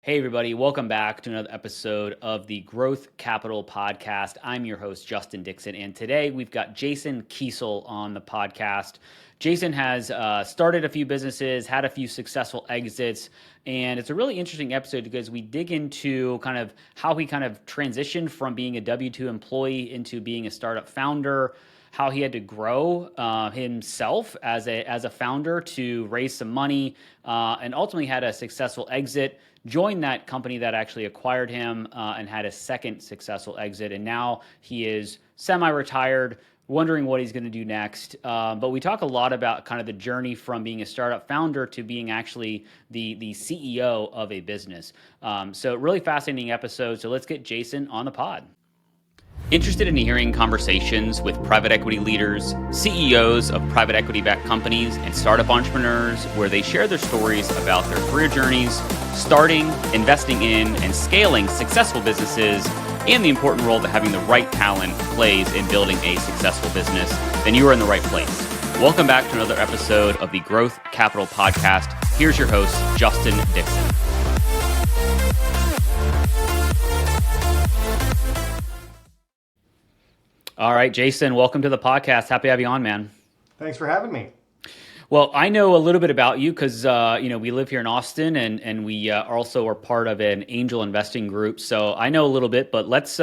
Hey, everybody, welcome back to another episode of the Growth Capital Podcast. I'm your host, Justin Dixon, and today we've got Jason Kiesel on the podcast. Jason has started a few businesses, had a few successful exits, and it's a really interesting episode because we dig into kind of how he kind of transitioned from being a W-2 employee into being a startup founder, how he had to grow himself as a founder to raise some money, and ultimately had a successful exit, joined that company that actually acquired him, and had a second successful exit. And now he is semi-retired, wondering what he's going to do next. But we talk a lot about kind of the journey from being a startup founder to being actually the CEO of a business. So really fascinating episode. So let's get Jason on the pod. Interested in hearing conversations with private equity leaders, CEOs of private equity-backed companies, and startup entrepreneurs where they share their stories about their career journeys, starting, investing in, and scaling successful businesses, and the important role that having the right talent plays in building a successful business, then you are in the right place. Welcome back to another episode of the Growth Capital Podcast. Here's your host, Justin Dixon. All right, Jason, welcome to the podcast. Happy to have you on, man. Thanks for having me. Well, I know a little bit about you because we live here in Austin, and we also are part of an angel investing group. So I know a little bit, but let's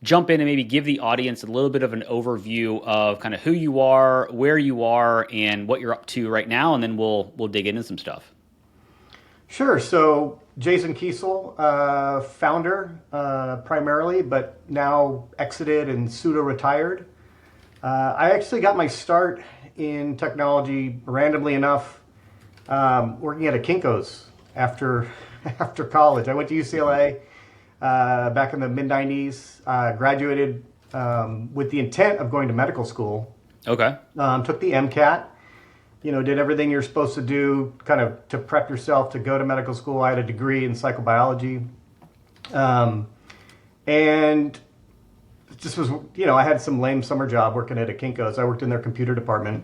jump in and maybe give the audience a little bit of an overview of kind of who you are, where you are, and what you're up to right now, and then we'll dig into some stuff. Sure. So Jason Kiesel, founder primarily, but now exited and pseudo-retired. I actually got my start in technology randomly enough, working at a Kinko's after college. I went to UCLA back in the mid-90s, graduated with the intent of going to medical school. Okay. Took the MCAT. Did everything you're supposed to do kind of to prep yourself to go to medical school. I had a degree in psychobiology. And it just was, I had some lame summer job working at a Kinko's. I worked in their computer department,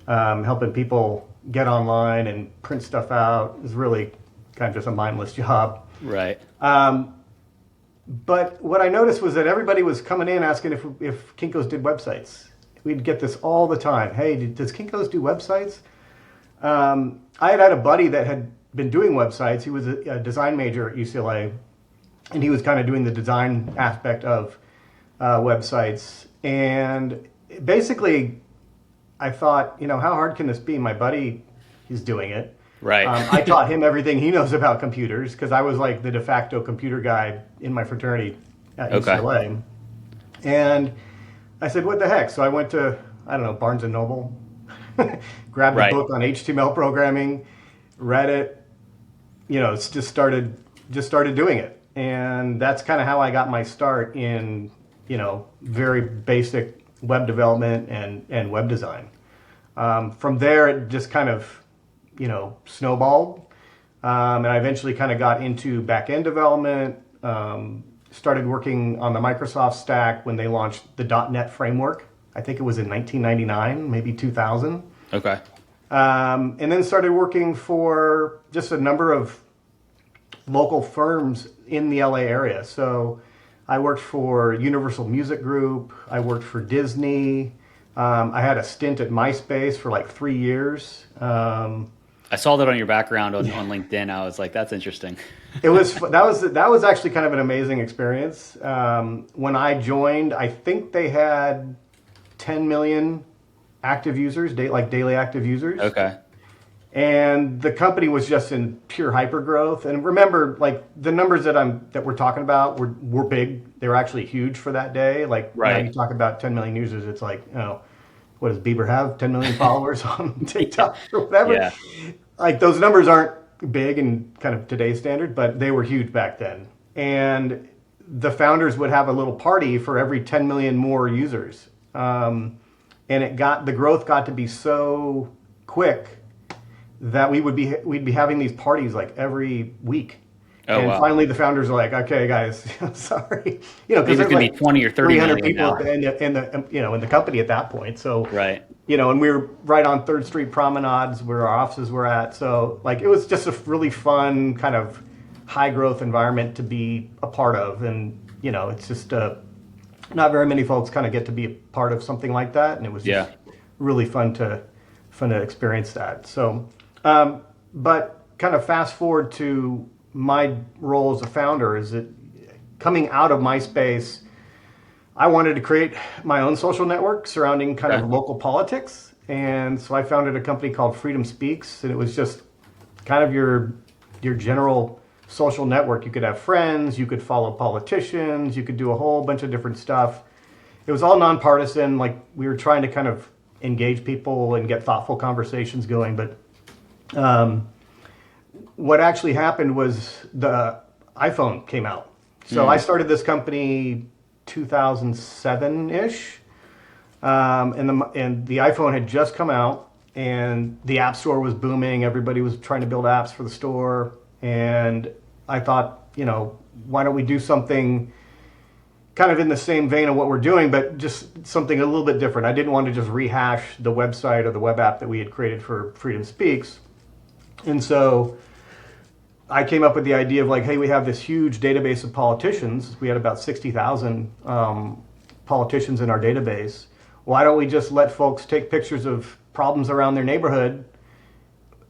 helping people get online and print stuff out. It was really kind of just a mindless job. Right. But what I noticed was that everybody was coming in asking if Kinko's did websites. We'd get this all the time. Hey, does Kinko's do websites? I had a buddy that had been doing websites. He was a design major at UCLA, and he was kind of doing the design aspect of websites. And basically, I thought, how hard can this be? My buddy, he's doing it. Right. I taught him everything he knows about computers because I was like the de facto computer guy in my fraternity at UCLA. And I said, what the heck? So I went to, Barnes & Noble, grabbed a book on HTML programming, read it, just started doing it. And that's kind of how I got my start in, very basic web development and web design. From there, it just kind of, snowballed. And I eventually kind of got into back-end development, started working on the Microsoft stack when they launched the .NET framework. I think it was in 1999, maybe 2000. Okay. And then started working for just a number of local firms in the LA area. So I worked for Universal Music Group. I worked for Disney. I had a stint at MySpace for like 3 years. I saw that on your background on LinkedIn. I was like, that's interesting. That was actually kind of an amazing experience. When I joined, I think they had 10 million active users, daily active users. Okay. And the company was just in pure hypergrowth. And remember, like the numbers that we're talking about were big. They were actually huge for that day. Like now you talk about 10 million users, it's like, what does Bieber have? 10 million followers on TikTok or whatever. Yeah. Like those numbers aren't big in kind of today's standard, but they were huge back then. And the founders would have a little party for every 10 million more users. And the growth got to be so quick that we'd be having these parties like every week. Oh, and wow. Finally the founders are like, okay, guys, sorry. Because there's like be 20 or 30 300 people in the company at that point. So, right. And we were right on 3rd Street promenades where our offices were at. So like, it was just a really fun kind of high growth environment to be a part of. And, it's just not very many folks kind of get to be a part of something like that. And it was just really fun to experience that. So, but kind of fast forward to my role as a founder is that coming out of MySpace, I wanted to create my own social network surrounding kind of local politics. And so I founded a company called Freedom Speaks, and it was just kind of your general social network. You could have friends, you could follow politicians, you could do a whole bunch of different stuff. It was all nonpartisan, like we were trying to kind of engage people and get thoughtful conversations going. But what actually happened was the iPhone came out. So I started this company 2007-ish, and the iPhone had just come out, and the App Store was booming. Everybody was trying to build apps for the store, and I thought, why don't we do something kind of in the same vein of what we're doing, but just something a little bit different. I didn't want to just rehash the website or the web app that we had created for Freedom Speaks. And so I came up with the idea of like, hey, we have this huge database of politicians. We had about 60,000 politicians in our database. Why don't we just let folks take pictures of problems around their neighborhood,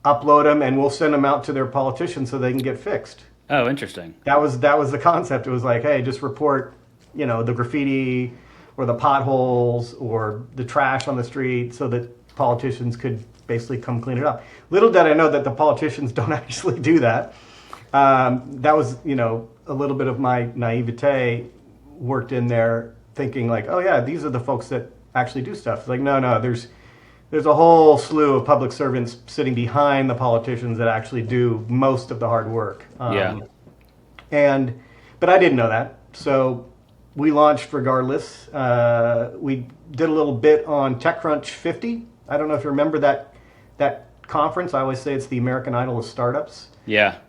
upload them, and we'll send them out to their politicians so they can get fixed. Oh, interesting. That was the concept. It was like, hey, just report, the graffiti or the potholes or the trash on the street so that politicians could basically come clean it up. Little did I know that the politicians don't actually do that. That was, a little bit of my naivete worked in there, thinking like, oh yeah, these are the folks that actually do stuff. It's like, no, there's a whole slew of public servants sitting behind the politicians that actually do most of the hard work. But I didn't know that. So we launched regardless. We did a little bit on TechCrunch 50. I don't know if you remember that conference. I always say it's the American Idol of startups. Yeah.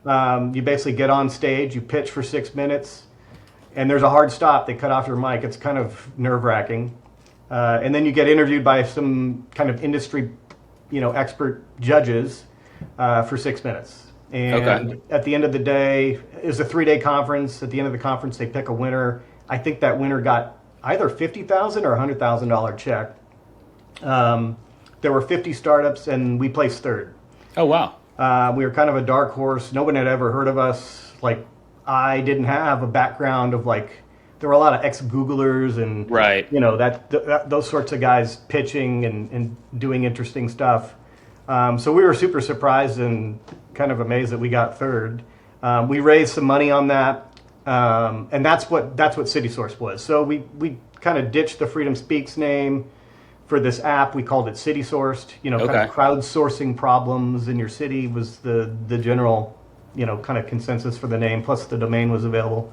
You basically get on stage, you pitch for 6 minutes, and there's a hard stop. They cut off your mic. It's kind of nerve-wracking. And then you get interviewed by some kind of industry, expert judges for 6 minutes. And at the end of the day, it was a 3-day conference. At the end of the conference, they pick a winner. I think that winner got either $50,000 or $100,000 check. There were 50 startups, and we placed third. Oh, wow. We were kind of a dark horse. No one had ever heard of us. Like, I didn't have a background of like, there were a lot of ex-Googlers and those sorts of guys pitching and doing interesting stuff. So we were super surprised and kind of amazed that we got third. We raised some money on that, and that's what CitySource was. So we kind of ditched the Freedom Speaks name for this app. We called it CitySourced. Kind of crowdsourcing problems in your city was the general kind of consensus for the name. Plus the domain was available.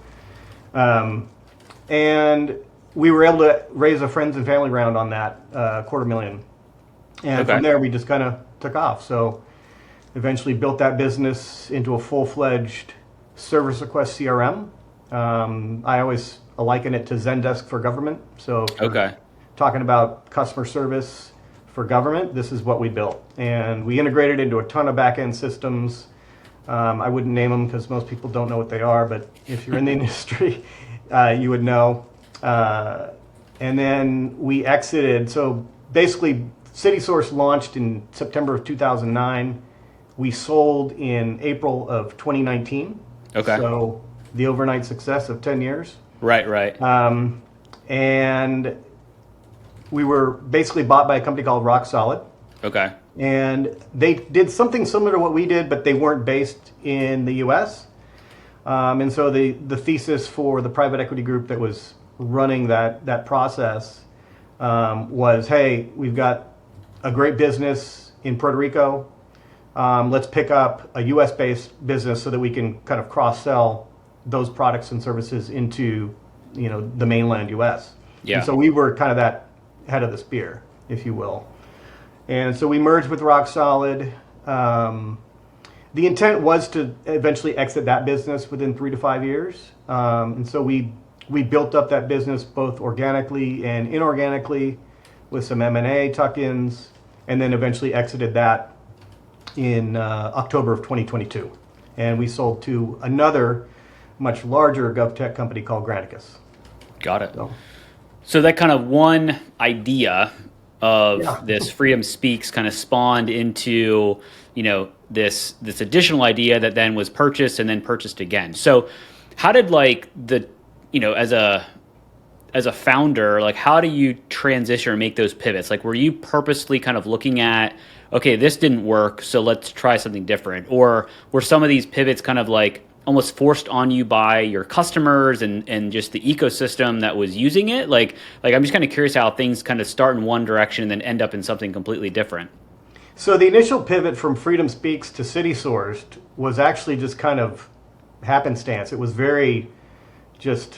And we were able to raise a friends and family round on that, $250,000. And from there, we just kind of took off. So eventually built that business into a full-fledged service request CRM. I always liken it to Zendesk for government. So talking about customer service for government, this is what we built. And we integrated into a ton of back-end systems. I wouldn't name them because most people don't know what they are, but if you're in the industry, you would know. And then we exited. So basically, CitySource launched in September of 2009. We sold in April of 2019. So the overnight success of 10 years. Right. And we were basically bought by a company called Rock Solid. And they did something similar to what we did, but they weren't based in the U.S. And so the thesis for the private equity group that was running that process was, hey, we've got a great business in Puerto Rico. Let's pick up a U.S.-based business so that we can kind of cross-sell those products and services into the mainland U.S. And so we were kind of that head of the spear, if you will. And so we merged with Rock Solid. The intent was to eventually exit that business within 3 to 5 years. And so we built up that business both organically and inorganically with some M&A tuck-ins, and then eventually exited that in October of 2022. and we sold to another much larger GovTech company called Granicus. Got it. So that kind of one idea of this Freedom Speaks kind of spawned into, this additional idea that then was purchased and then purchased again. So how did as a founder, like how do you transition or make those pivots? Like were you purposely kind of looking at, okay, this didn't work, so let's try something different? Or were some of these pivots kind of like almost forced on you by your customers and just the ecosystem that was using it? Like I'm just kind of curious how things kind of start in one direction and then end up in something completely different. So the initial pivot from Freedom Speaks to City Sourced was actually just kind of happenstance. It was very just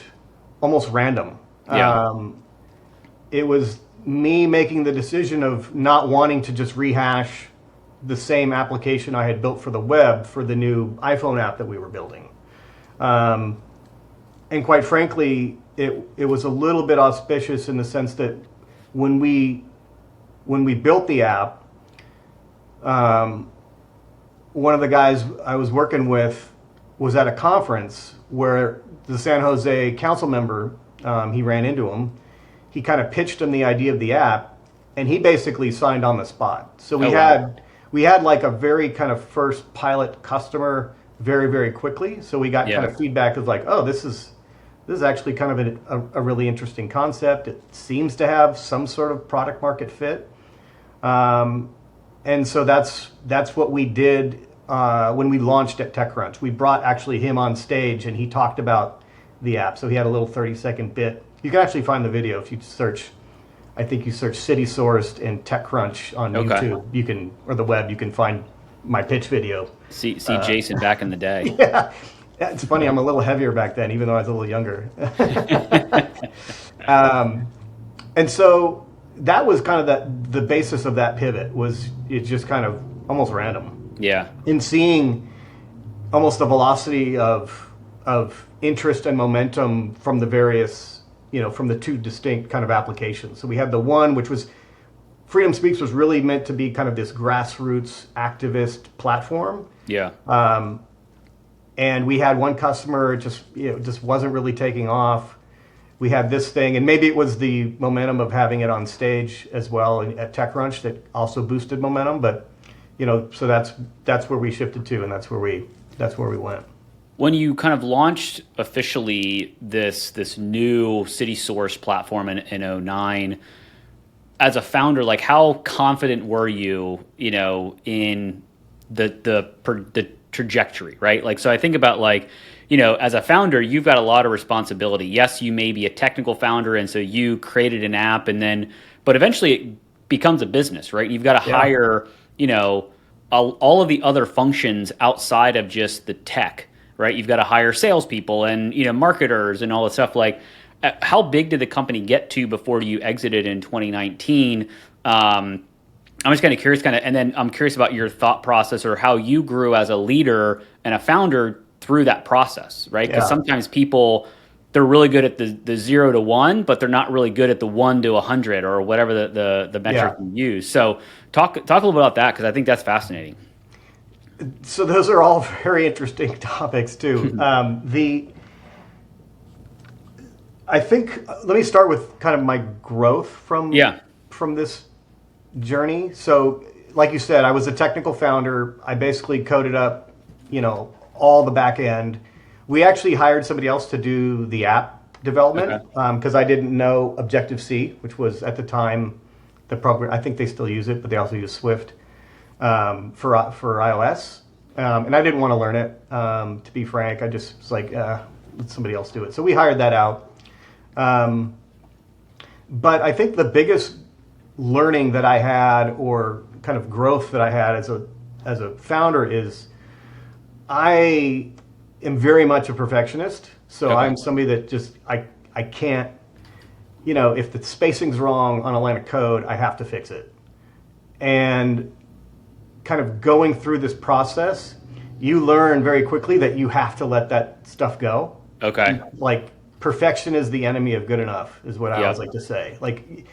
almost random. Yeah. It was me making the decision of not wanting to just rehash the same application I had built for the web for the new iPhone app that we were building. And quite frankly, it was a little bit auspicious in the sense that when we built the app, one of the guys I was working with was at a conference where the San Jose council member, he ran into him. He kind of pitched him the idea of the app, and he basically signed on the spot. So we had like a very kind of first pilot customer very, very quickly. So we got kind of feedback of like, oh, this is actually kind of a really interesting concept. It seems to have some sort of product market fit. And so that's what we did when we launched at TechCrunch. We brought actually him on stage, and he talked about the app. So he had a little 30-second bit. You can actually find the video if you search. I think you search City Sourced and TechCrunch on YouTube. You can, or the web. You can find my pitch video. See Jason back in the day. Yeah, it's funny. I'm a little heavier back then, even though I was a little younger. And so that was kind of the basis of that pivot. Was it's just kind of almost random. Yeah. In seeing almost the velocity of interest and momentum from the various, from the two distinct kind of applications. So we had the one, which was Freedom Speaks, was really meant to be kind of this grassroots activist platform. Yeah. And we had one customer, just wasn't really taking off. We had this thing, and maybe it was the momentum of having it on stage as well at TechCrunch that also boosted momentum. But, so that's where we shifted to, and that's where we went. When you kind of launched officially this new City Source platform in 2009, as a founder, like how confident were you, in the trajectory, right? Like, so I think about like, as a founder, you've got a lot of responsibility. Yes, you may be a technical founder, and so you created an app, but eventually it becomes a business, right? You've got to hire, all of the other functions outside of just the tech. Right, you've got to hire salespeople and marketers and all this stuff. Like, how big did the company get to before you exited in 2019? I'm just kind of curious, and then I'm curious about your thought process or how you grew as a leader and a founder through that process, right? Because sometimes people, they're really good at the 0 to 1, but they're not really good at the 1 to 100 or whatever the metric you use. So talk a little bit about that, because I think that's fascinating. So those are all very interesting topics too. I think let me start with kind of my growth from this journey. So, like you said, I was a technical founder. I basically coded up, all the back end. We actually hired somebody else to do the app development because I didn't know Objective-C, which was at the time the program. I think they still use it, but they also use Swift. For iOS, and I didn't want to learn it. To be frank, I just was like, let somebody else do it. So we hired that out. But I think the biggest learning that I had, or kind of growth that I had as a founder, is I am very much a perfectionist. So I'm somebody that just I can't, if the spacing's wrong on a line of code, I have to fix it. And kind of going through this process, you learn very quickly that you have to let that stuff go. Okay. Like, perfection is the enemy of good enough, is what I always like to say. Like,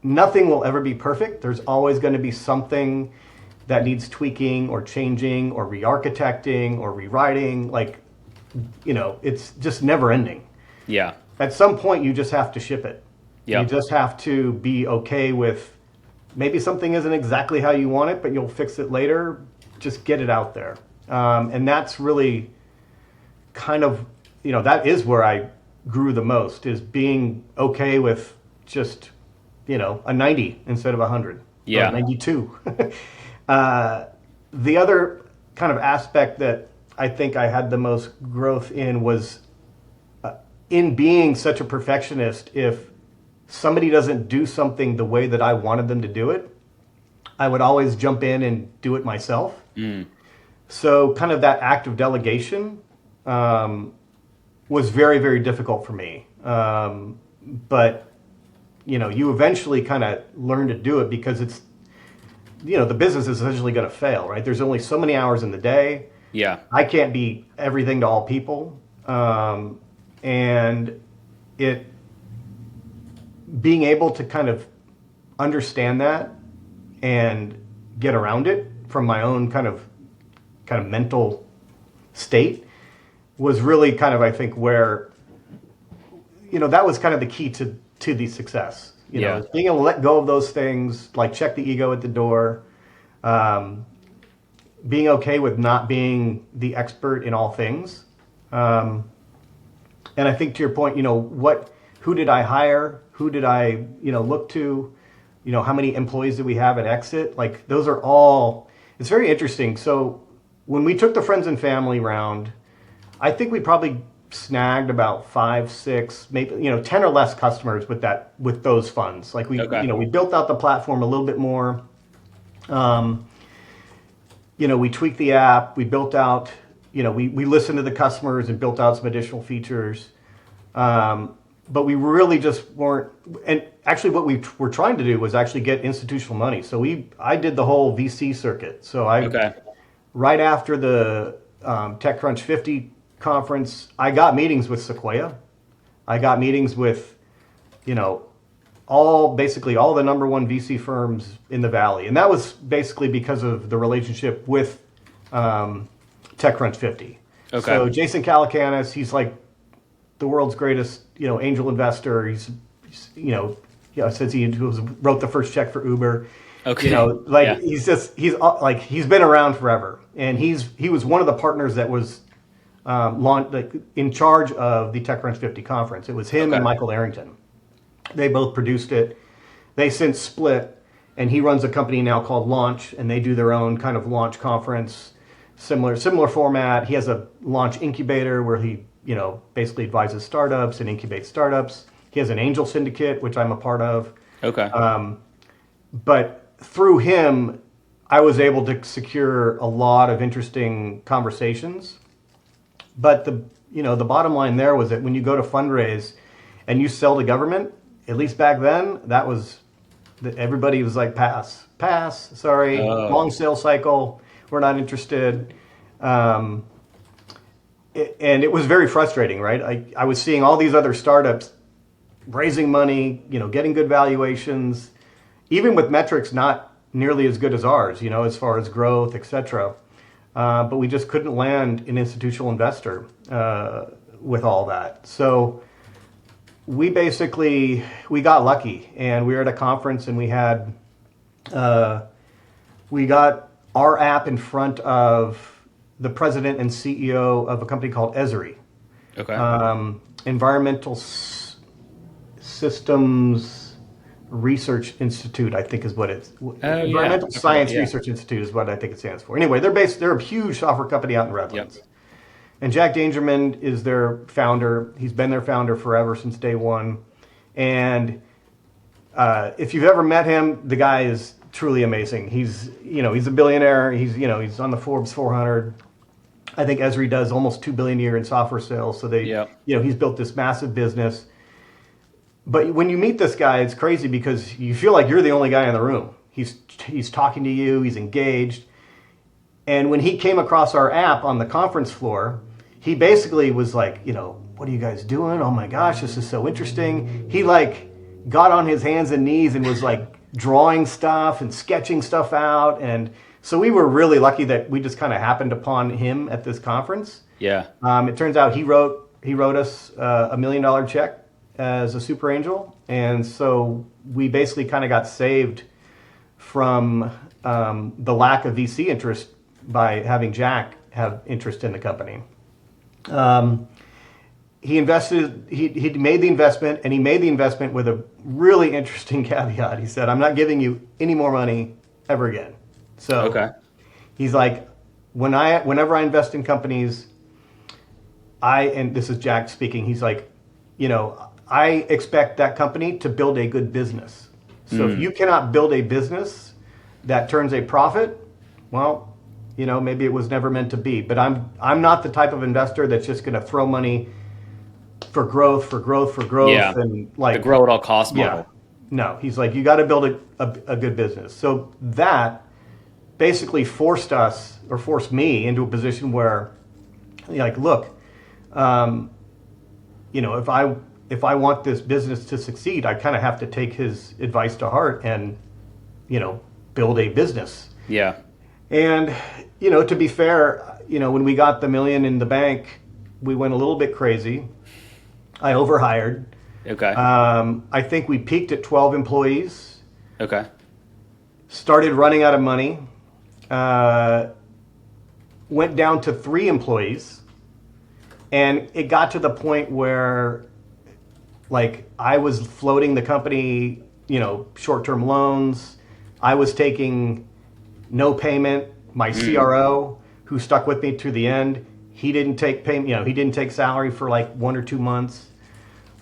nothing will ever be perfect. There's always going to be something that needs tweaking or changing or re-architecting or rewriting. Like, it's just never ending. Yeah. At some point, you just have to ship it. Yep. You just have to be okay with maybe something isn't exactly how you want it, but you'll fix it later. Just get it out there. And that's really kind of, that is where I grew the most, is being okay with just, a 90 instead of 100. Yeah. Or 92. The other kind of aspect that I think I had the most growth in was in being such a perfectionist. If somebody doesn't do something the way that I wanted them to do it, I would always jump in and do it myself. So kind of that act of delegation was very, very difficult for me. But, you eventually kind of learn to do it because it's, the business is essentially going to fail, right? There's only so many hours in the day. Yeah. I can't be everything to all people. And being able to kind of understand that and get around it from my own kind of mental state was really kind of, I think, where, that was kind of the key to the success. Being able to let go of those things, like check the ego at the door, being okay with not being the expert in all things. And I think to your point, who did I hire? Who did I, look to? How many employees did we have at exit? Like, those are all, it's very interesting. So when we took the friends and family round, I think we probably snagged about 5, 6, maybe 10 or less customers with those funds. Like we built out the platform a little bit more. We tweaked the app. We built out. We listened to the customers and built out some additional features. But we really just weren't. And actually, what we were trying to do was actually get institutional money. So I did the whole VC circuit. So right after the TechCrunch 50 conference, I got meetings with Sequoia. I got meetings with, basically all the number one VC firms in the Valley. And that was basically because of the relationship with TechCrunch 50. Okay. So Jason Calacanis, he's like the world's greatest, angel investor. He's says he wrote the first check for Uber. Okay. He's been around forever. And he was one of the partners that was in charge of the TechCrunch 50 conference. It was him and Michael Arrington. They both produced it. They since split, and he runs a company now called Launch, and they do their own kind of launch conference, similar format. He has a launch incubator where he, basically advises startups and incubates startups. He has an angel syndicate, which I'm a part of. Okay. But through him, I was able to secure a lot of interesting conversations. But the bottom line there was that when you go to fundraise and you sell to government, at least back then, everybody was like, pass, sorry, long sales cycle, we're not interested. And it was very frustrating, right? I was seeing all these other startups raising money, getting good valuations, even with metrics not nearly as good as ours, as far as growth, et cetera. But we just couldn't land an institutional investor with all that. So we got lucky, and we were at a conference, and we got our app in front of the president and CEO of a company called Esri. Okay. Environmental Systems Research Institute, I think is what it's. Environmental Science Research Institute is what I think it stands for. Anyway, they're a huge software company out in Redlands. Yep. And Jack Dangermond is their founder. He's been their founder forever, since day one. And if you've ever met him, the guy is truly amazing. He's a billionaire. He's on the Forbes 400. I think Esri does almost $2 billion a year in software sales. So he's built this massive business. But when you meet this guy, it's crazy because you feel like you're the only guy in the room. He's talking to you. He's engaged. And when he came across our app on the conference floor, he basically was like, what are you guys doing? Oh my gosh, this is so interesting. He got on his hands and knees and was drawing stuff and sketching stuff out. And So we were really lucky that we just kind of happened upon him at this conference. Yeah. It turns out he wrote us $1 million check as a super angel, and so we basically kind of got saved from the lack of VC interest by having Jack have interest in the company. He invested. He made the investment, and he made the investment with a really interesting caveat. He said, "I'm not giving you any more money ever again." So Okay. he's like, whenever I invest in companies, and this is Jack speaking, he's like, I expect that company to build a good business. So if you cannot build a business that turns a profit, well, maybe it was never meant to be. But I'm not the type of investor that's just going to throw money for growth, Yeah. and like The grow at all costs model. yeah. No, he's like, you got to build a good business. So that basically forced me into a position where, like, look, if I want this business to succeed, I kind of have to take his advice to heart and, build a business. Yeah. And, to be fair, when we got the $1 million in the bank, we went a little bit crazy. I overhired. Okay. I think we peaked at 12 employees. Okay. Started running out of money. Went down to 3 employees. And it got to the point where, like, I was floating the company, short-term loans. I was taking no payment. My CRO, who stuck with me to the end, he didn't take payment. He didn't take salary for like 1 or 2 months.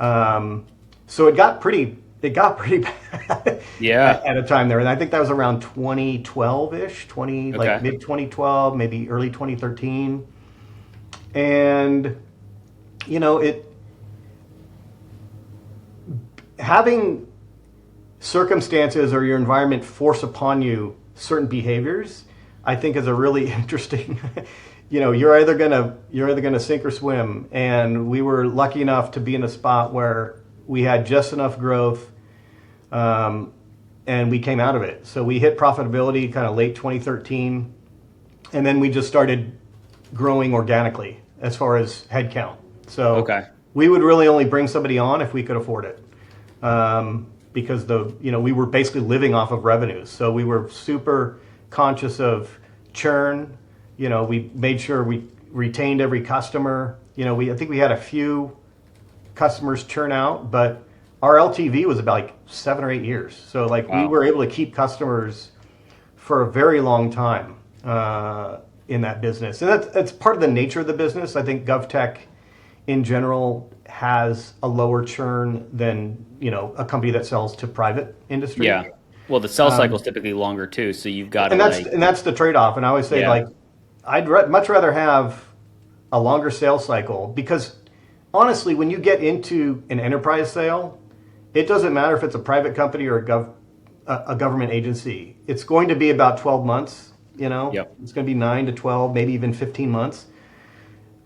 So it got pretty bad. Yeah. At a time there, and I think that was around 2012-ish, like mid 2012, maybe early 2013. And having circumstances or your environment force upon you certain behaviors, I think is a really interesting. You're either gonna sink or swim, and we were lucky enough to be in a spot where we had just enough growth, and we came out of it. So we hit profitability kind of late 2013, and then we just started growing organically as far as headcount. So we would really only bring somebody on if we could afford it, because we were basically living off of revenues. So we were super conscious of churn. We made sure we retained every customer. I think we had a few customers churn out, but our LTV was about like 7 or 8 years. So we were able to keep customers for a very long time in that business. And that's part of the nature of the business. I think GovTech in general has a lower churn than, a company that sells to private industry. Yeah. Well, the sales cycle is typically longer too, so you've got and that's the trade-off. And I always say, I'd much rather have a longer sales cycle, because honestly, when you get into an enterprise sale, it doesn't matter if it's a private company or a government agency. It's going to be about 12 months. It's going to be 9 to 12, maybe even 15 months.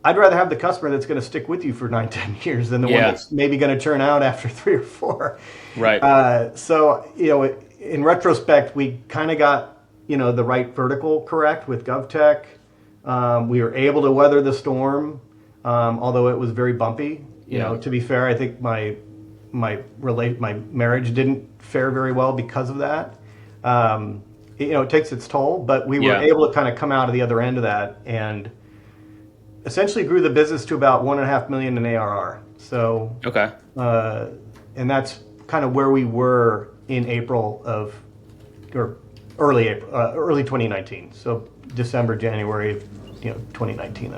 I'd rather have the customer that's going to stick with you for 9, 10 years than the one that's maybe going to churn out after 3 or 4. Right. So, in retrospect, we kind of got, the right vertical correct with GovTech. We were able to weather the storm, although it was very bumpy. To be fair, I think my marriage didn't fare very well because of that. It takes its toll, but we were able to kind of come out of the other end of that and essentially grew the business to about $1.5 million in ARR. So and that's kind of where we were in early 2019. So December, January, 2019,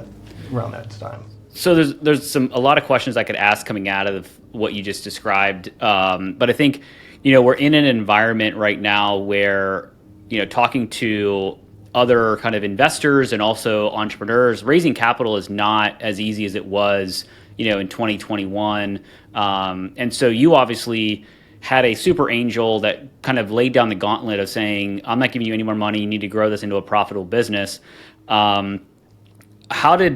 around that time. So there's a lot of questions I could ask coming out of what you just described, but I think we're in an environment right now where talking to other kind of investors and also entrepreneurs, raising capital is not as easy as it was in 2021, and so you obviously had a super angel that kind of laid down the gauntlet of saying, I'm not giving you any more money, you need to grow this into a profitable business. What kind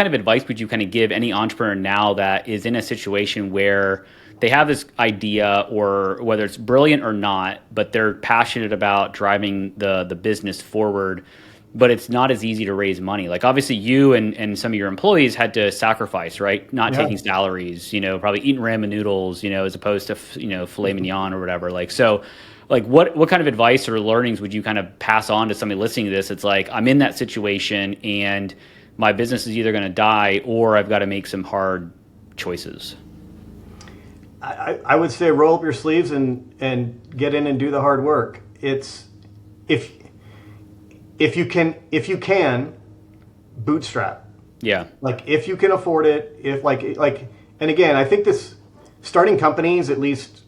of advice would you kind of give any entrepreneur now that is in a situation where they have this idea, or whether it's brilliant or not, but they're passionate about driving the business forward. But it's not as easy to raise money. Like obviously you and some of your employees had to sacrifice, right? Not Yeah. taking salaries, probably eating ramen noodles, as opposed to, filet mignon or whatever. Like, so like what kind of advice or learnings would you kind of pass on to somebody listening to this? It's like, I'm in that situation and my business is either going to die or I've got to make some hard choices. I would say roll up your sleeves and get in and do the hard work. It's if you can bootstrap. Yeah. Like if you can afford it, if and again, I think this starting companies, at least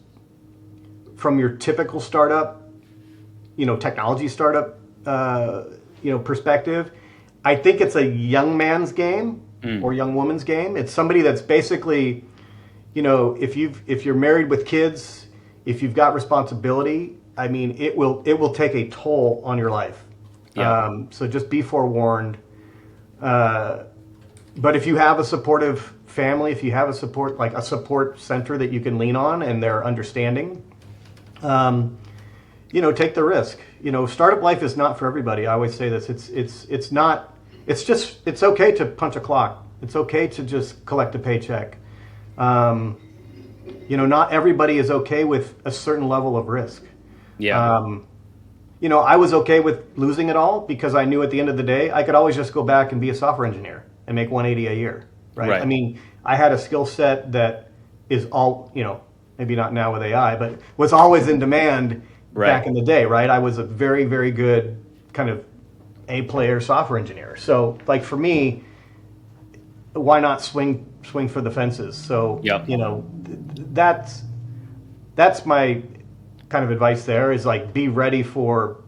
from your typical startup, technology startup, perspective, I think it's a young man's game or young woman's game. It's somebody that's basically, if you're married with kids, if you've got responsibility, I mean, it will take a toll on your life. Yeah. So just be forewarned. But if you have a supportive family, if you have a support center that you can lean on and they're understanding, take the risk. Startup life is not for everybody. I always say this. It's okay to punch a clock. It's okay to just collect a paycheck. Not everybody is okay with a certain level of risk. Yeah. I was okay with losing it all because I knew at the end of the day, I could always just go back and be a software engineer and make 180 a year. Right. I mean, I had a skill set that is all, maybe not now with AI, but was always in demand back in the day. Right. I was a very, very good kind of A-player software engineer. So like for me, why not swing for the fences? So, that's my kind of advice there is like be ready for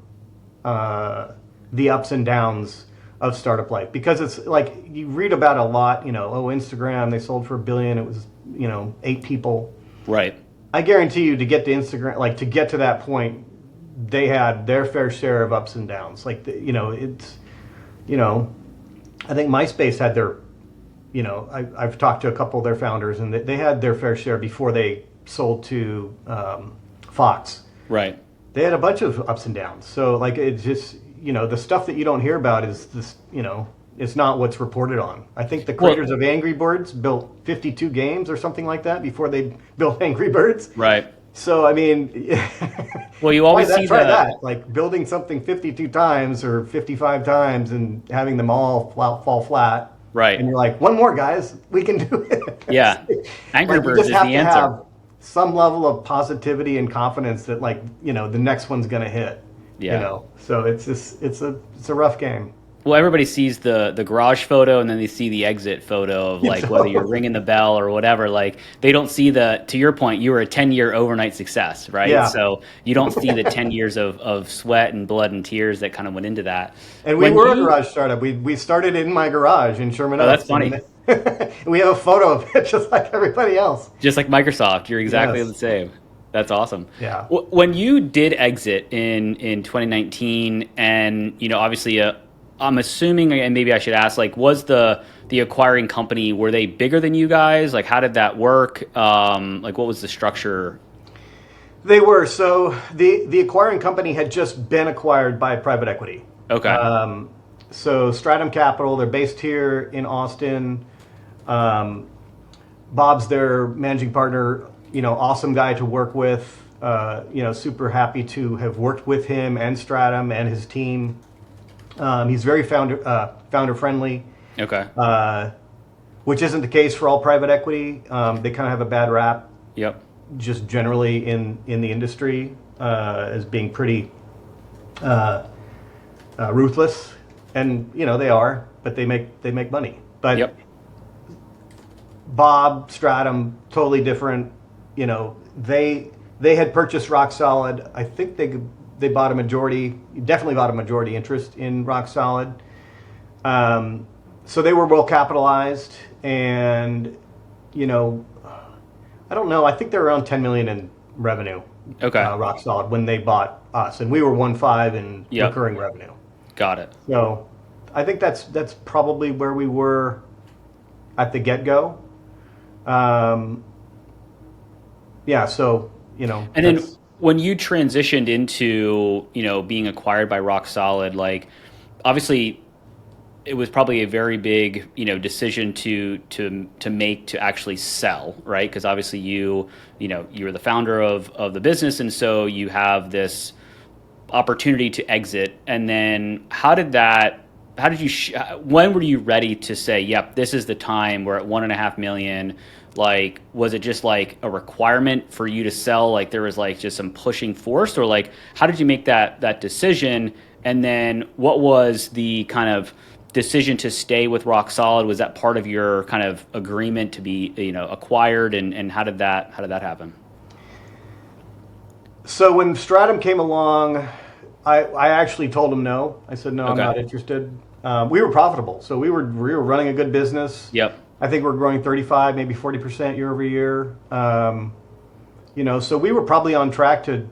the ups and downs of startup life, because it's like you read about a lot, Instagram, they sold for $1 billion, it was 8 people. Right. I guarantee you to get to Instagram, like to get to that point, they had their fair share of ups and downs. Like I think MySpace had their, I've talked to a couple of their founders and they had their fair share before they sold to Fox. Right. They had a bunch of ups and downs. So like it's just, the stuff that you don't hear about is this, it's not what's reported on. I think the creators of Angry Birds built 52 games or something like that before they built Angry Birds. Right. So I mean, well, you always see that, like building something 52 times or 55 times and having them all fall flat. Right. And you're like, one more, guys, we can do it. Yeah. Angry Birds is the answer. You just have to have some level of positivity and confidence that the next one's going to hit. Yeah. So it's a rough game. Well, everybody sees the garage photo and then they see the exit photo of like whether you're ringing the bell or whatever. Like they don't see to your point, you were a 10-year overnight success, right? Yeah. So you don't see the 10 years of sweat and blood and tears that kind of went into that. And we were a garage startup. We started in my garage in Sherman Oaks. Oh, that's funny. We have a photo of it just like everybody else. Just like Microsoft, you're exactly the same. That's awesome. Yeah. When you did exit in 2019 and, obviously I'm assuming, and maybe I should ask, like, was the acquiring company, were they bigger than you guys? Like, how did that work? Like, what was the structure? They were. So the acquiring company had just been acquired by private equity. Okay. So Stratum Capital, they're based here in Austin. Bob's their managing partner, awesome guy to work with. Super happy to have worked with him and Stratum and his team. He's very founder friendly. Okay. Which isn't the case for all private equity. They kind of have a bad rap. Yep. Just generally in the industry as being pretty ruthless, and they are, but they make money. But yep. Bob, Stratum, totally different. They had purchased Rock Solid. I think they definitely bought a majority interest in Rock Solid. So they were well capitalized, and I don't know. I think they're around 10 million in revenue. Okay. Rock Solid when they bought us, and we were 1.5 in recurring revenue. Got it. So I think that's probably where we were at the get-go. yeah, so, And then when you transitioned into, being acquired by Rock Solid, like obviously it was probably a very big, decision to make to actually sell, right? Because obviously you were the founder of the business, and so you have this opportunity to exit. And then how did you when were you ready to say, yep, this is the time? We're at 1.5 million. Like, was it just like a requirement for you to sell? Like there was like just some pushing force, or like how did you make that decision? And then what was the kind of decision to stay with Rock Solid? Was that part of your kind of agreement to be, acquired? And how did that happen? So when Stratum came along, I actually told him no. I said, no, I'm Okay. not interested. We were profitable, so we were running a good business. Yep. I think we're growing 35, maybe 40% year over year. So we were probably on track to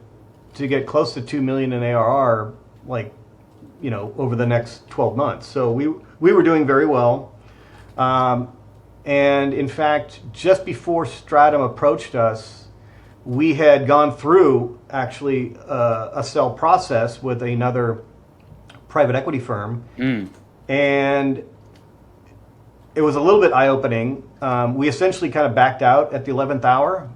get close to 2 million in ARR, like, over the next 12 months. So we were doing very well. And in fact, just before Stratum approached us, we had gone through actually a sell process with another private equity firm. And it was a little bit eye-opening. We essentially kind of backed out at the 11th hour.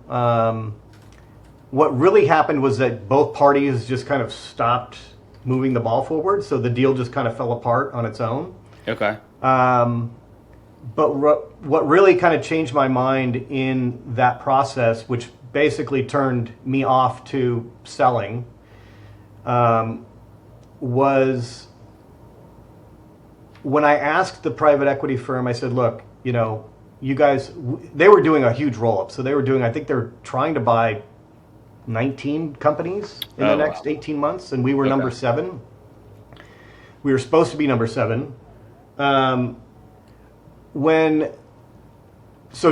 What really happened was that both parties just kind of stopped moving the ball forward, so the deal just kind of fell apart on its own. Okay. But what really kind of changed my mind in that process, which basically turned me off to selling, was when I asked the private equity firm, I said, look, you guys, they were doing a huge roll-up. So they were doing, I think they're trying to buy 19 companies in the next 18 months, and we were number 7. We were supposed to be number 7. So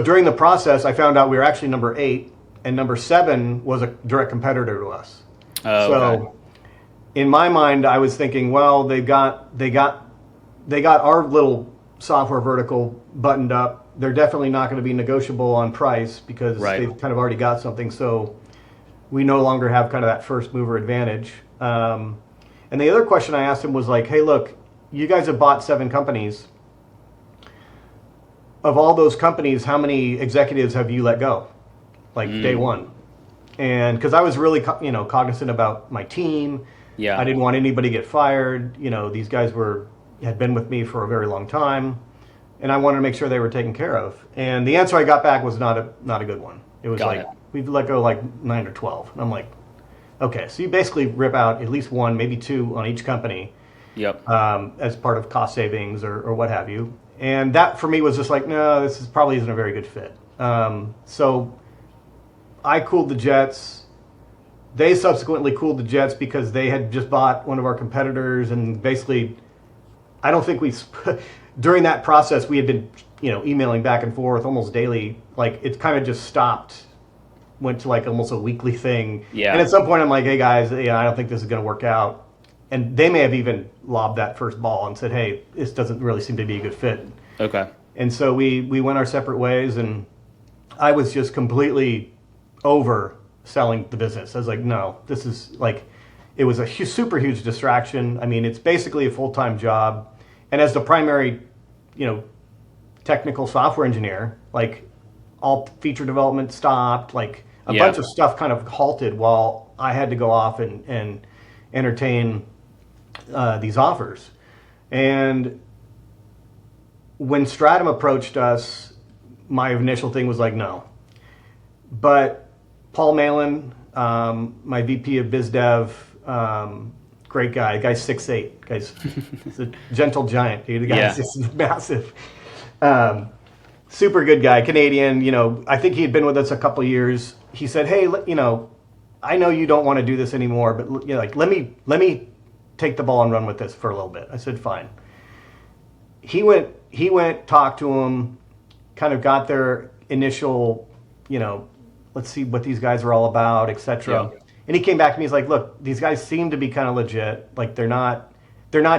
during the process, I found out we were actually number 8, and number 7 was a direct competitor to us. So in my mind, I was thinking, well, they got our little software vertical buttoned up. They're definitely not going to be negotiable on price because they've kind of already got something. So we no longer have kind of that first mover advantage. And the other question I asked him was like, hey, look, you guys have bought 7 companies. Of all those companies, how many executives have you let go? Like day one. And because I was really, cognizant about my team. Yeah. I didn't want anybody to get fired. These guys had been with me for a very long time, and I wanted to make sure they were taken care of. And the answer I got back was not a good one. It was we've let go like 9 or 12. And I'm like, okay, so you basically rip out at least 1, maybe 2 on each company. Yep. As part of cost savings or what have you. And that for me was just like, no, this probably isn't a very good fit. So I cooled the jets. They subsequently cooled the jets because they had just bought one of our competitors, and basically, I don't think during that process we had been, emailing back and forth almost daily. Like it kind of just stopped, went to like almost a weekly thing. Yeah. And at some point I'm like, hey guys, I don't think this is going to work out. And they may have even lobbed that first ball and said, hey, this doesn't really seem to be a good fit. Okay. And so we went our separate ways, and I was just completely over selling the business. I was like, no, this is like, it was a super huge distraction. I mean, it's basically a full-time job. And as the primary, technical software engineer, like all feature development stopped, like a bunch of stuff kind of halted while I had to go off and entertain these offers. And when Stratum approached us, my initial thing was like, no. But Paul Malin, my VP of Biz Dev, great guy. The guy's 6'8". He's a gentle giant. The guy's just massive. Super good guy, Canadian. I think he had been with us a couple years. He said, hey, I know you don't want to do this anymore, but let me take the ball and run with this for a little bit. I said, fine. He went, talked to him, kind of got their initial, let's see what these guys are all about, etc. Yeah. And he came back to me. He's like, look, these guys seem to be kind of legit. Like they're not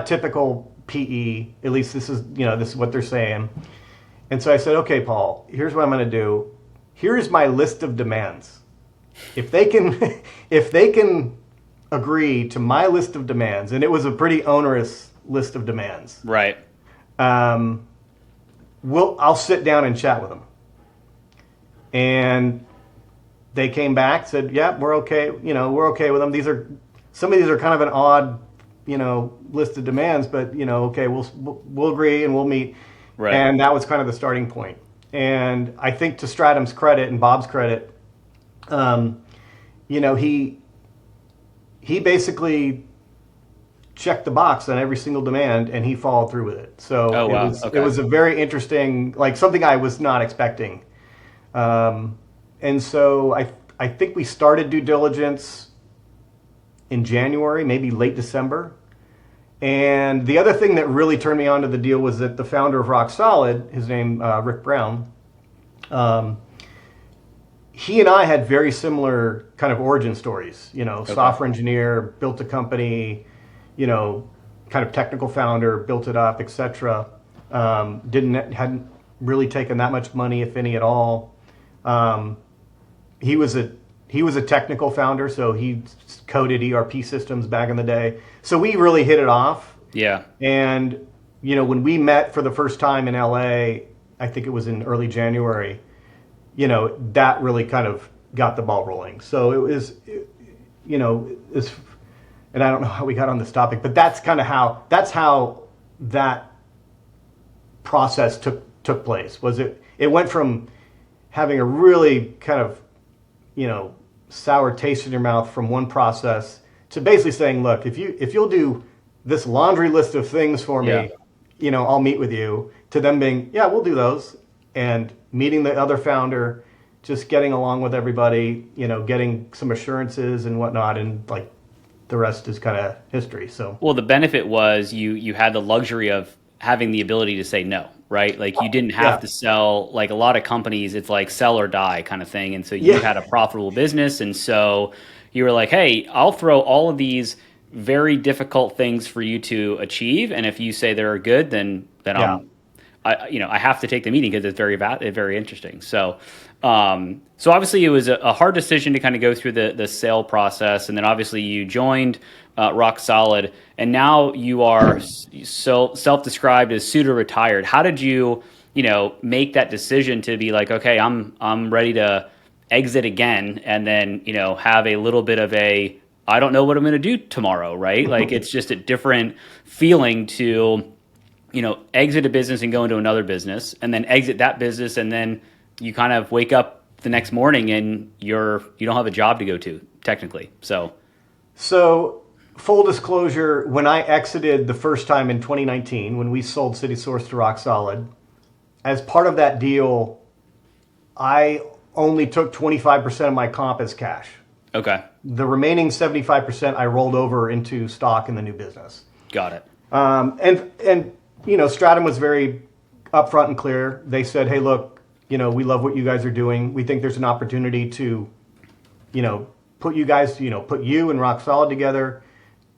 typical PE. At least this is what they're saying. And so I said, okay, Paul, here's what I'm going to do. Here's my list of demands. if they can, if they can agree to my list of demands, and it was a pretty onerous list of demands, Right. um, I'll sit down and chat with them. And they came back, said, yeah, we're okay. We're okay with them. Some of these are kind of an odd, list of demands, but okay, we'll agree and we'll meet. Right. And that was kind of the starting point. And I think to Stratum's credit and Bob's credit, he basically checked the box on every single demand and he followed through with it. So Oh, wow. It was a very interesting, like something I was not expecting. And so I think we started due diligence in January, maybe late December. And the other thing that really turned me on to the deal was that the founder of Rock Solid, his name Rick Brown, he and I had very similar kind of origin stories. Software engineer, built a company, kind of technical founder, built it up, etc. Hadn't really taken that much money, if any at all. He was a technical founder, so he coded ERP systems back in the day. So we really hit it off. Yeah. And when we met for the first time in LA, I think it was in early January, that really kind of got the ball rolling. So it was, and I don't know how we got on this topic, but that's how that process took place. It went from having a really kind of, sour taste in your mouth from one process to basically saying, look, if you'll do this laundry list of things for me, I'll meet with you, to them being, yeah, we'll do those. And meeting the other founder, just getting along with everybody, getting some assurances and whatnot. And like the rest is kind of history. So, well, the benefit was you had the luxury of having the ability to say no, right? Like you didn't have to sell, like a lot of companies, it's like sell or die kind of thing. And so you had a profitable business. And so you were like, hey, I'll throw all of these very difficult things for you to achieve. And if you say they're good, then I have to take the meeting because it's very interesting. So, so obviously it was a hard decision to kind of go through the sale process. And then obviously you joined Rock Solid, and now you are so self-described as pseudo-retired. How did you, make that decision to be like, okay, I'm ready to exit again, and then, have a little bit of a, I don't know what I'm going to do tomorrow, right? Like it's just a different feeling to, exit a business and go into another business, and then exit that business, and then you kind of wake up the next morning and you don't have a job to go to technically. So full disclosure, when I exited the first time in 2019, when we sold City Source to Rock Solid, as part of that deal, I only took 25% of my comp as cash. Okay. The remaining 75% I rolled over into stock in the new business. Got it. And Stratum was very upfront and clear. They said, hey, look, we love what you guys are doing. We think there's an opportunity to, put you guys, put you and Rock Solid together,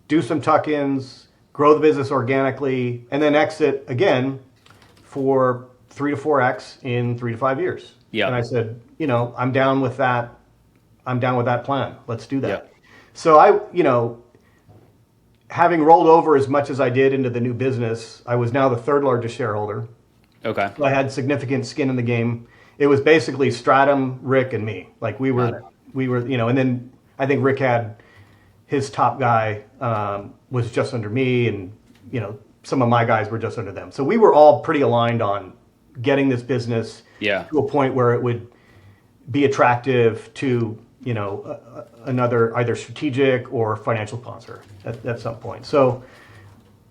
do some tuck-ins, grow the business organically, and then exit again for 3 to 4x in 3 to 5 years. Yeah. And I said, I'm down with that. I'm down with that plan. Let's do that. Yeah. So having rolled over as much as I did into the new business, I was now the third largest shareholder. Okay. I had significant skin in the game. It was basically Stratum, Rick, and me. Like we were, and then I think Rick had his top guy was just under me, and some of my guys were just under them. So we were all pretty aligned on getting this business to a point where it would be attractive to another either strategic or financial sponsor at some point. So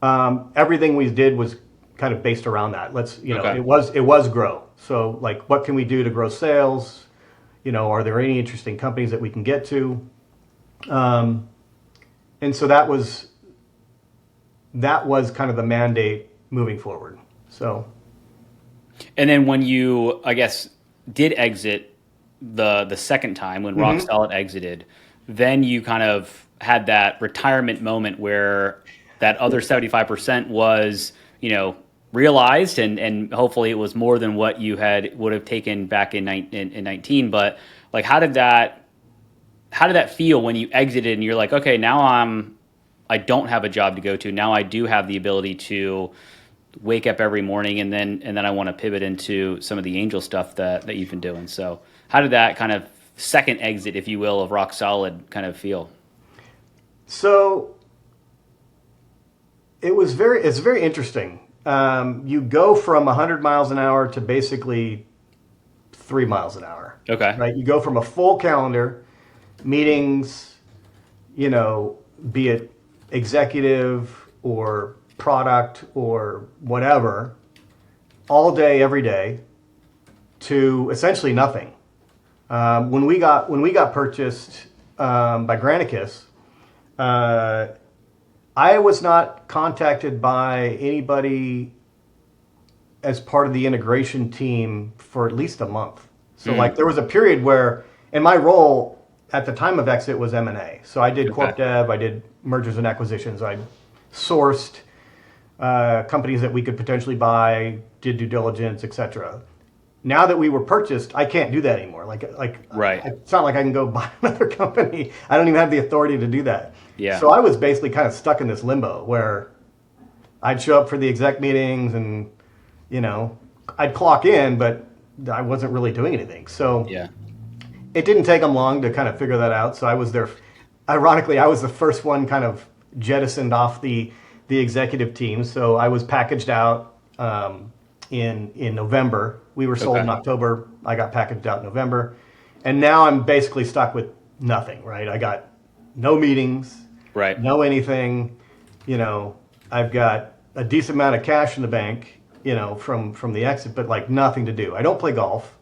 everything we did was kind of based around that. It was grow. So like, what can we do to grow sales? Are there any interesting companies that we can get to? And so that was kind of the mandate moving forward. So, and then when you, I guess, did exit the second time when Rock Solid exited, then you kind of had that retirement moment where that other 75% was, realized, and hopefully it was more than what you would have taken back in 19. But like, how did that how did that feel when you exited and you're like, okay, now I don't have a job to go to. Now I do have the ability to wake up every morning, and then I want to pivot into some of the angel stuff that you've been doing. So how did that kind of second exit, if you will, of Rock Solid kind of feel? So it's very interesting. You go from 100 miles an hour to basically 3 miles an hour. Okay. Right. You go from a full calendar, meetings, be it executive or product or whatever, all day, every day, to essentially nothing. When we got purchased by Granicus, I was not contacted by anybody as part of the integration team for at least a month. So there was a period where, and my role at the time of exit was M&A. So I did corp dev, I did mergers and acquisitions, I sourced companies that we could potentially buy, did due diligence, etc. Now that we were purchased, I can't do that anymore. Right. It's not like I can go buy another company. I don't even have the authority to do that. Yeah. So I was basically kind of stuck in this limbo where I'd show up for the exec meetings and, I'd clock in, but I wasn't really doing anything. So yeah, it didn't take them long to kind of figure that out. So I was there. Ironically, I was the first one kind of jettisoned off the executive team. So I was packaged out in November. We were sold in October. I got packaged out in November. And now I'm basically stuck with nothing, right? I got no meetings, right? No anything. I've got a decent amount of cash in the bank, from the exit, but nothing to do. I don't play golf.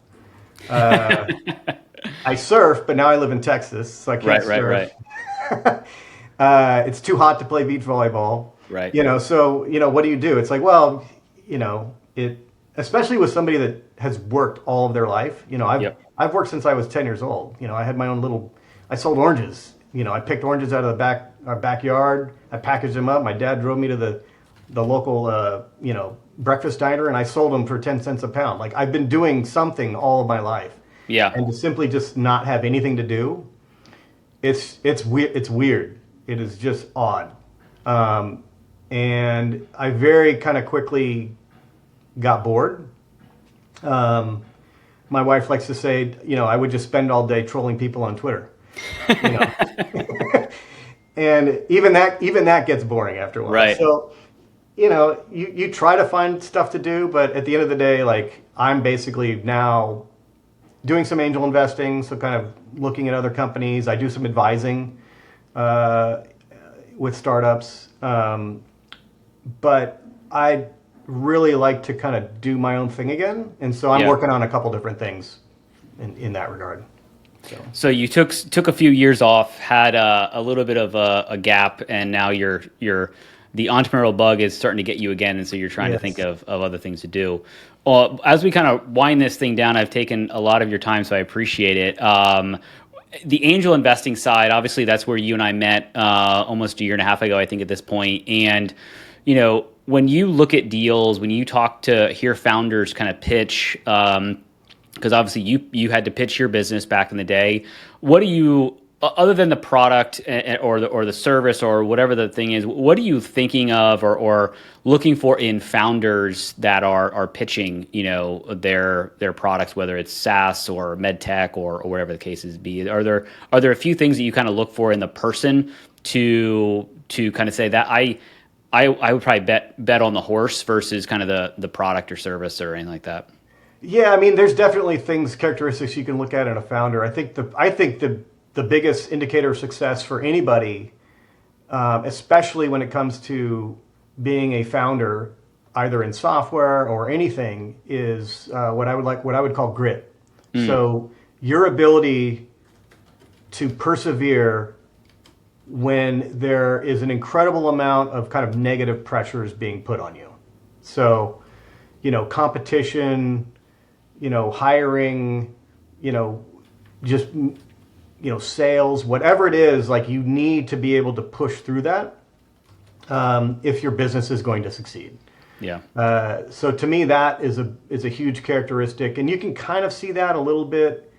I surf, but now I live in Texas, so I can't surf. Right. It's too hot to play beach volleyball. Right. So what do you do? It's especially with somebody that has worked all of their life. I've worked since I was 10 years old. I had my own I sold oranges. I picked oranges out of our backyard. I packaged them up. My dad drove me to the local, breakfast diner, and I sold them for 10 cents a pound. I've been doing something all of my life. Yeah. And to simply just not have anything to do, it's weird. It's weird. It is just odd. And I very kind of quickly got bored. My wife likes to say, I would just spend all day trolling people on Twitter. And even that gets boring after a while. Right. So, you try to find stuff to do, but at the end of the day, I'm basically now doing some angel investing, so kind of looking at other companies. I do some advising with startups, but I really like to kind of do my own thing again, and so I'm working on a couple different things in that regard. So you took a few years off, had a little bit of a gap, and now the entrepreneurial bug is starting to get you again, and so you're trying to think of other things to do. As we kind of wind this thing down, I've taken a lot of your time, so I appreciate it. The angel investing side, obviously, that's where you and I met almost a year and a half ago, I think, at this point. And when you look at deals, when you hear founders kind of pitch, because obviously you had to pitch your business back in the day. What do you, other than the product or the service or whatever the thing is, what are you thinking of or looking for in founders that are pitching, their products, whether it's SaaS or med tech or whatever the cases be? Are there a few things that you kind of look for in the person to kind of say that I would probably bet on the horse versus kind of the product or service or anything like that? Yeah, I mean, there's definitely characteristics you can look at in a founder. I think the biggest indicator of success for anybody, especially when it comes to being a founder, either in software or anything, is what I would call grit. So your ability to persevere when there is an incredible amount of kind of negative pressures being put on you. So, competition, hiring, just, sales, whatever it is, you need to be able to push through that if your business is going to succeed. Yeah. So to me, that is a huge characteristic, and you can kind of see that a little bit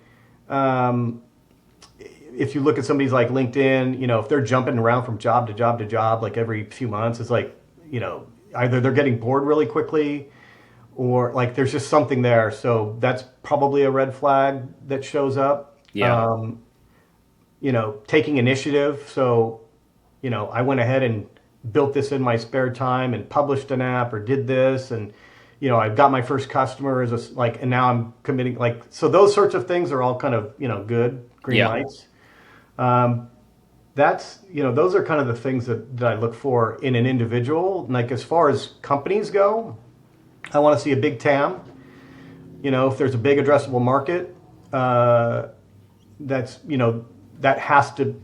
if you look at somebody's like LinkedIn, if they're jumping around from job to job to job like every few months, it's like, either they're getting bored really quickly or like there's just something there. So that's probably a red flag that shows up. Yeah. Taking initiative. So, I went ahead and built this in my spare time and published an app or did this. And, I got my first customer and now I'm committing so those sorts of things are all kind of, good green lights. Those are kind of the things that I look for in an individual. Like as far as companies go, I want to see a big TAM. If there's a big addressable market, that has to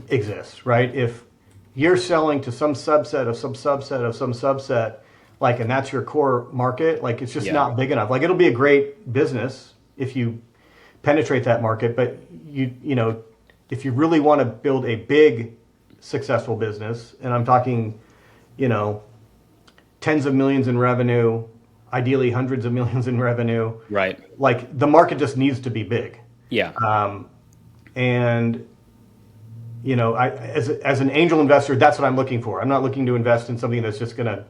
exist, right? If you're selling to some subset of some subset of some subset, and that's your core market, it's just not big enough. It'll be a great business if you penetrate that market, but if you really want to build a big, successful business, and I'm talking, tens of millions in revenue, ideally hundreds of millions in revenue. Right. The market just needs to be big. Yeah. And as an angel investor, that's what I'm looking for. I'm not looking to invest in something that's just going to,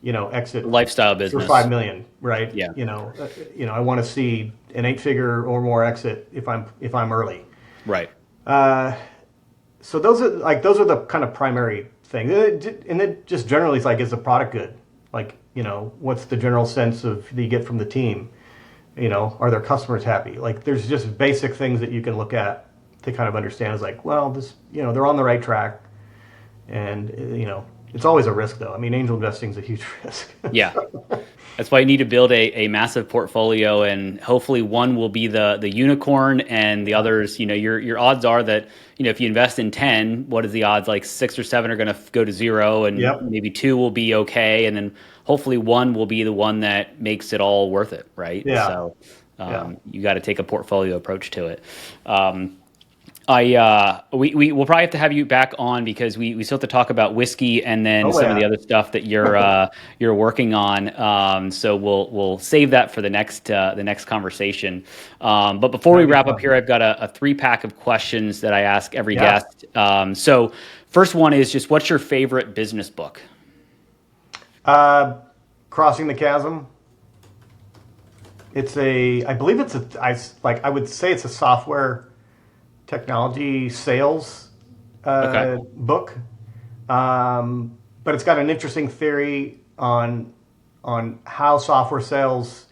exit lifestyle business for $5 million, right? Yeah. I want to see an 8-figure or more exit if I'm early. Right. So those are the kind of primary things. And then just generally, it's is the product good? What's the general sense that you get from the team? Are their customers happy? There's just basic things that you can look at to kind of understand this, they're on the right track. And, it's always a risk though. I mean, angel investing is a huge risk. Yeah. That's why you need to build a massive portfolio, and hopefully one will be the unicorn, and the others, your odds are that, if you invest in 10, what is the odds? 6 or 7 are going to go to 0, and maybe 2 will be okay. And then hopefully 1 will be the one that makes it all worth it. Right. Yeah. So you got to take a portfolio approach to it. We'll probably have to have you back on because we still have to talk about whiskey and then of the other stuff that you're working on. So we'll save that for the next conversation. But before we wrap up here, I've got a 3-pack of questions that I ask every guest. So first one is just, what's your favorite business book? Crossing the Chasm. I would say it's a software technology sales book, but it's got an interesting theory on how software sales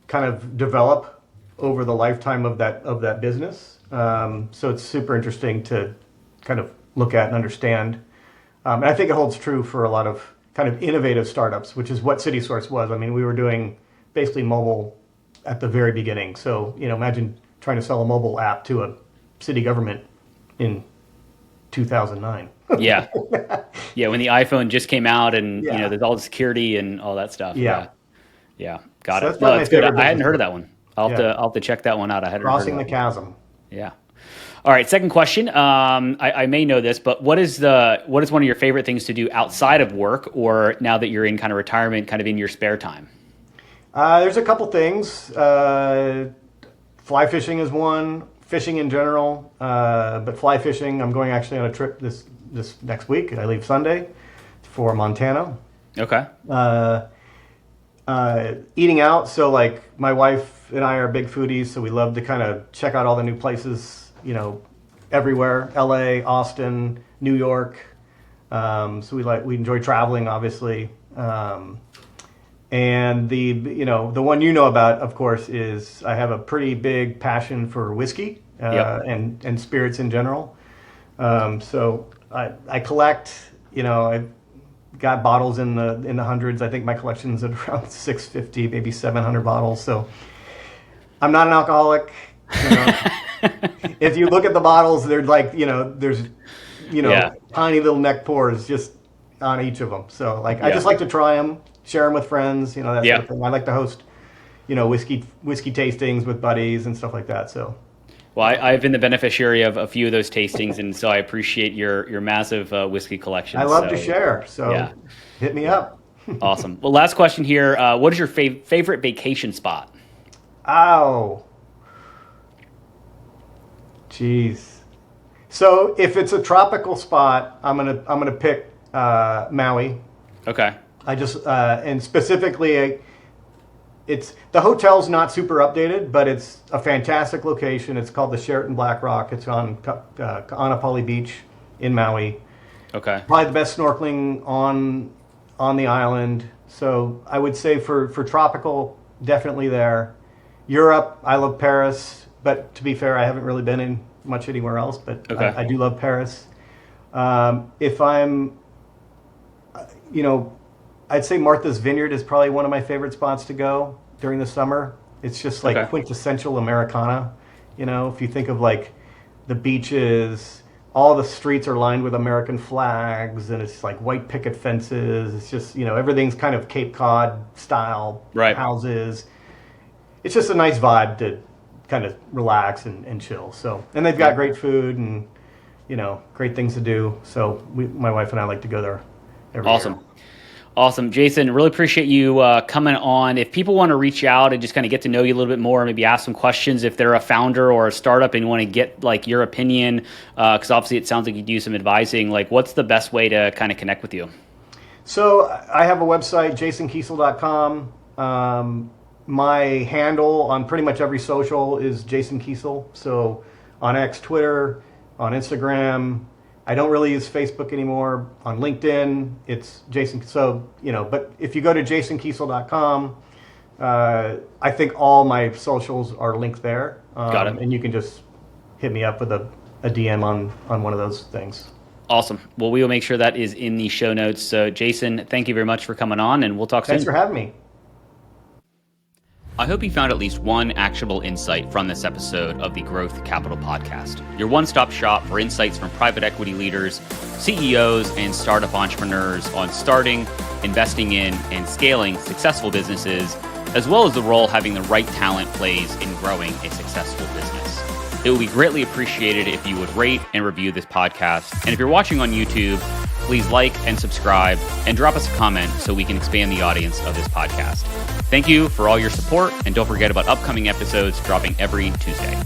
kind of develop over the lifetime of that business. So it's super interesting to kind of look at and understand. And I think it holds true for a lot of kind of innovative startups, which is what CitySource was. I mean, we were doing basically mobile at the very beginning. So, imagine trying to sell a mobile app to a city government in 2009. Yeah. When the iPhone just came out, and there's all the security and all that stuff. Yeah. Got it. No, that's good. I hadn't heard of that one. I'll have to check that one out. I hadn't heard of Crossing the Chasm. Yeah. All right. Second question. I may know this, but what is one of your favorite things to do outside of work, or now that you're in kind of retirement, kind of in your spare time? There's a couple things. Fly fishing is one. Fishing in general, but fly fishing, I'm going actually on a trip this next week. I leave Sunday for Montana. Okay. Eating out, so my wife and I are big foodies, so we love to kind of check out all the new places, everywhere. LA, Austin, New York. So we enjoy traveling, obviously. And the one about, of course, is I have a pretty big passion for whiskey and spirits in general. So I collect. I've got bottles in the hundreds. I think my collection's at around 650, maybe 700 bottles. So I'm not an alcoholic. If you look at the bottles, they're there's tiny little neck pours just on each of them. So I just like to try them. Share them with friends, that sort of thing. I like to host, whiskey tastings with buddies and stuff like that. So, well, I've been the beneficiary of a few of those tastings, and so I appreciate your massive whiskey collection. I love to share, so hit me up. Awesome. Well, last question here. What is your favorite vacation spot? Oh, jeez. So if it's a tropical spot, I'm gonna pick Maui. Okay. I just and specifically, it's the hotel's not super updated, but it's a fantastic location. It's called the Sheraton Black Rock. It's on Kaanapali Beach in Maui. Okay. Probably the best snorkeling on the island. So I would say for tropical, definitely there. Europe, I love Paris, but to be fair, I haven't really been in much anywhere else, but okay. I do love Paris. If I'm, I'd say Martha's Vineyard is probably one of my favorite spots to go during the summer. It's just like quintessential Americana. If you think of like the beaches, all the streets are lined with American flags, and it's like white picket fences. It's just, everything's kind of Cape Cod style houses. It's just a nice vibe to kind of relax and chill. So, and they've got great food and, great things to do. So my wife and I like to go there every year. Awesome. Jason, really appreciate you coming on. If people want to reach out and just kind of get to know you a little bit more, maybe ask some questions, if they're a founder or a startup and you want to get like your opinion, because obviously it sounds like you do some advising, like what's the best way to kind of connect with you? So I have a website, jasonkiesel.com. My handle on pretty much every social is Jason Kiesel. So on X, Twitter, on Instagram. I don't really use Facebook anymore. On LinkedIn, it's Jason. So, but if you go to jasonkiesel.com, I think all my socials are linked there. Got it. And you can just hit me up with a DM on one of those things. Awesome. Well, we will make sure that is in the show notes. So, Jason, thank you very much for coming on, and we'll talk soon. Thanks for having me. I hope you found at least one actionable insight from this episode of the Growth Capital Podcast, your one-stop shop for insights from private equity leaders, CEOs, and startup entrepreneurs on starting, investing in, and scaling successful businesses, as well as the role having the right talent plays in growing a successful business. It would be greatly appreciated if you would rate and review this podcast. And if you're watching on YouTube, please like and subscribe and drop us a comment so we can expand the audience of this podcast. Thank you for all your support, and don't forget about upcoming episodes dropping every Tuesday.